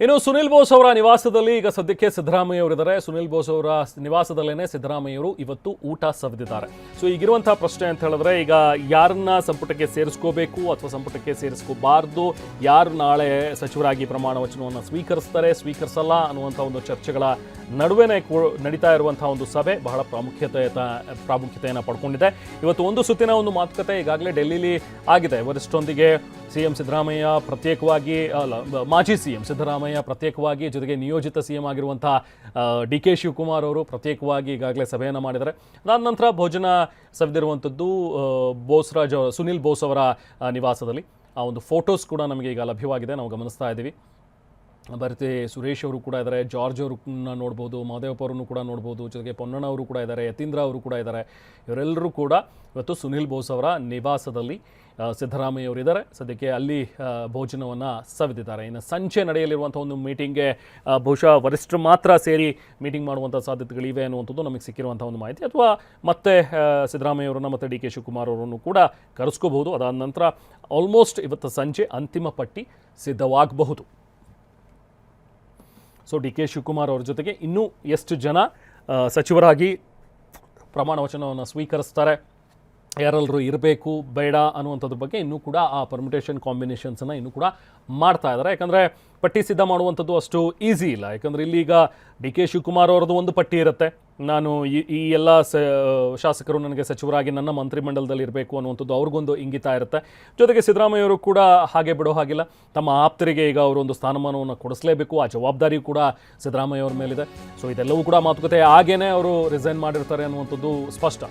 ಇನ್ನು ಸುನಿಲ್ ಬೋಸ್ ಅವರ ನಿವಾಸದಲ್ಲಿ ಈಗ ಸದ್ಯಕ್ಕೆ ಸಿದ್ದರಾಮಯ್ಯ ಅವರಿದ್ದಾರೆ. ಸುನಿಲ್ ಬೋಸ್ ಅವರ ನಿವಾಸದಲ್ಲೇನೆ ಸಿದ್ದರಾಮಯ್ಯವರು ಇವತ್ತು ಊಟ ಸವಿದಿದ್ದಾರೆ. ಸೊ ಈಗಿರುವಂತಹ ಪ್ರಶ್ನೆ ಅಂತ ಹೇಳಿದ್ರೆ, ಈಗ ಯಾರನ್ನ ಸಂಪುಟಕ್ಕೆ ಸೇರಿಸ್ಕೋಬೇಕು ಅಥವಾ ಸಂಪುಟಕ್ಕೆ ಸೇರಿಸ್ಕೋಬಾರ್ದು, ಯಾರು ನಾಳೆ ಸಚಿವರಾಗಿ ಪ್ರಮಾಣ ವಚನವನ್ನು ಸ್ವೀಕರಿಸಲ್ಲ ಅನ್ನುವಂಥ ಒಂದು ಚರ್ಚೆಗಳ ನಡುವೆನೇ ನಡೀತಾ ಇರುವಂತಹ ಒಂದು ಸಭೆ ಬಹಳ ಪ್ರಾಮುಖ್ಯತೆಯನ್ನು ಪಡ್ಕೊಂಡಿದೆ. ಇವತ್ತು ಒಂದು ಸುತ್ತಿನ ಒಂದು ಮಾತುಕತೆ ಈಗಾಗಲೇ ಡೆಲ್ಲಿಲಿ ಆಗಿದೆ. ವರಿಷ್ಠರೊಂದಿಗೆ ಸಿಎಂ ಸಿದ್ದರಾಮಯ್ಯ ಪ್ರತ್ಯೇಕವಾಗಿ ಮಾಜಿ ಸಿಎಂ ಸಿದ್ದರಾಮಯ್ಯ ಪ್ರತ್ಯೇಕವಾಗಿ, ಜೊತೆಗೆ ನಿಯೋಜಿತ ಸಿಎಂ ಆಗಿರುವಂತಹ ಡಿ ಕೆ ಶಿವಕುಮಾರ್ ಅವರು ಪ್ರತ್ಯೇಕವಾಗಿ ಈಗಾಗಲೇ ಸಭೆಯನ್ನು ಮಾಡಿದ್ದಾರೆ. ಅದಾದ ನಂತರ ಭೋಜನ ಸವಿದಿರುವಂಥದ್ದು ಸುನಿಲ್ ಬೋಸ್ ಅವರ ನಿವಾಸದಲ್ಲಿ. ಆ ಒಂದು ಫೋಟೋಸ್ ಕೂಡ ನಮಗೆ ಈಗ ಲಭ್ಯವಾಗಿದೆ, ನಾವು ಗಮನಿಸ್ತಾ ಇದ್ದೀವಿ. ಭರತಿ ಸುರೇಶ್ ಅವರು ಕೂಡ ಇದ್ದಾರೆ, ಜಾರ್ಜ್ ಅವರು ನೋಡ್ಬೋದು, ಮಹದೇವಪ್ಪ ಅವರನ್ನು ಕೂಡ ನೋಡ್ಬೋದು, ಜೊತೆಗೆ ಪೊನ್ನಣ್ಣ ಅವರು ಕೂಡ ಇದ್ದಾರೆ, ಯತೀಂದ್ರ ಅವರು ಕೂಡ ಇದ್ದಾರೆ. ಇವರೆಲ್ಲರೂ ಕೂಡ ಇವತ್ತು ಸುನಿಲ್ ಬೋಸ್ ಅವರ ನಿವಾಸದಲ್ಲಿ ಸಿದ್ದರಾಮಯ್ಯ ಅವರಿದ್ದಾರೆ. ಸದ್ಯಕ್ಕೆ ಅಲ್ಲಿ ಭೋಜನವನ್ನು ಸವಿದಿದ್ದಾರೆ. ಇನ್ನು ಸಂಜೆ ನಡೆಯಲಿರುವಂಥ ಒಂದು ಮೀಟಿಂಗ್ಗೆ ಬಹುಶಃ ವರಿಷ್ಠರು ಮಾತ್ರ ಸೇರಿ ಮೀಟಿಂಗ್ ಮಾಡುವಂಥ ಸಾಧ್ಯತೆಗಳಿವೆ ಅನ್ನುವಂಥದ್ದು ನಮಗೆ ಸಿಕ್ಕಿರುವಂಥ ಒಂದು ಮಾಹಿತಿ. ಅಥವಾ ಮತ್ತೆ ಸಿದ್ದರಾಮಯ್ಯ ಅವರನ್ನು ಮತ್ತು ಡಿ ಕೆ ಶಿವಕುಮಾರ್ ಅವರನ್ನು ಕೂಡ ಕರೆಸ್ಕೋಬಹುದು. ಅದಾದ ನಂತರ ಆಲ್ಮೋಸ್ಟ್ ಇವತ್ತು ಸಂಜೆ ಅಂತಿಮ ಪಟ್ಟಿ ಸಿದ್ಧವಾಗಬಹುದು. ಸೊ ಡಿ ಕೆ ಶಿವಕುಮಾರ್ ಅವ್ರ ಜೊತೆಗೆ ಇನ್ನೂ ಎಷ್ಟು ಜನ ಸಚಿವರಾಗಿ ಪ್ರಮಾಣ ವಚನವನ್ನು ಸ್ವೀಕರಿಸ್ತಾರೆ, ಯಾರೆಲ್ಲರೂ ಇರಬೇಕು ಬೇಡ ಅನ್ನುವಂಥದ್ರ ಬಗ್ಗೆ ಇನ್ನೂ ಕೂಡ ಆ ಪರ್ಮಿಟೇಷನ್ ಕಾಂಬಿನೇಷನ್ಸನ್ನು ಇನ್ನೂ ಕೂಡ ಮಾಡ್ತಾ ಇದ್ದಾರೆ. ಯಾಕಂದರೆ ಪಟ್ಟಿ ಸಿದ್ಧ ಮಾಡುವಂಥದ್ದು ಅಷ್ಟು ಈಸಿ ಇಲ್ಲ. ಯಾಕಂದರೆ ಇಲ್ಲಿಗ ಡಿ ಕೆ ಶಿವಕುಮಾರ್ ಅವ್ರದ್ದು ಒಂದು ಪಟ್ಟಿ ಇರುತ್ತೆ, ನಾನು ಈ ಎಲ್ಲ ಶಾಸಕರು ನನಗೆ ಸಚಿವರಾಗಿ ನನ್ನ ಮಂತ್ರಿಮಂಡಲದಲ್ಲಿ ಇರಬೇಕು ಅನ್ನುವಂಥದ್ದು ಅವ್ರಿಗೊಂದು ಇಂಗಿತ ಇರುತ್ತೆ. ಜೊತೆಗೆ ಸಿದ್ದರಾಮಯ್ಯವರು ಕೂಡ ಹಾಗೆ ಬಿಡೋ ಹಾಗಿಲ್ಲ, ತಮ್ಮ ಆಪ್ತರಿಗೆ ಈಗ ಅವರೊಂದು ಸ್ಥಾನಮಾನವನ್ನು ಕೊಡಿಸಲೇಬೇಕು, ಆ ಜವಾಬ್ದಾರಿ ಕೂಡ ಸಿದ್ದರಾಮಯ್ಯ ಅವ್ರ ಮೇಲಿದೆ. ಸೊ ಇದೆಲ್ಲವೂ ಕೂಡ ಮಾತುಕತೆ ಆಗೇನೆ ಅವರು ರಿಸೈನ್ ಮಾಡಿರ್ತಾರೆ ಅನ್ನುವಂಥದ್ದು ಸ್ಪಷ್ಟ.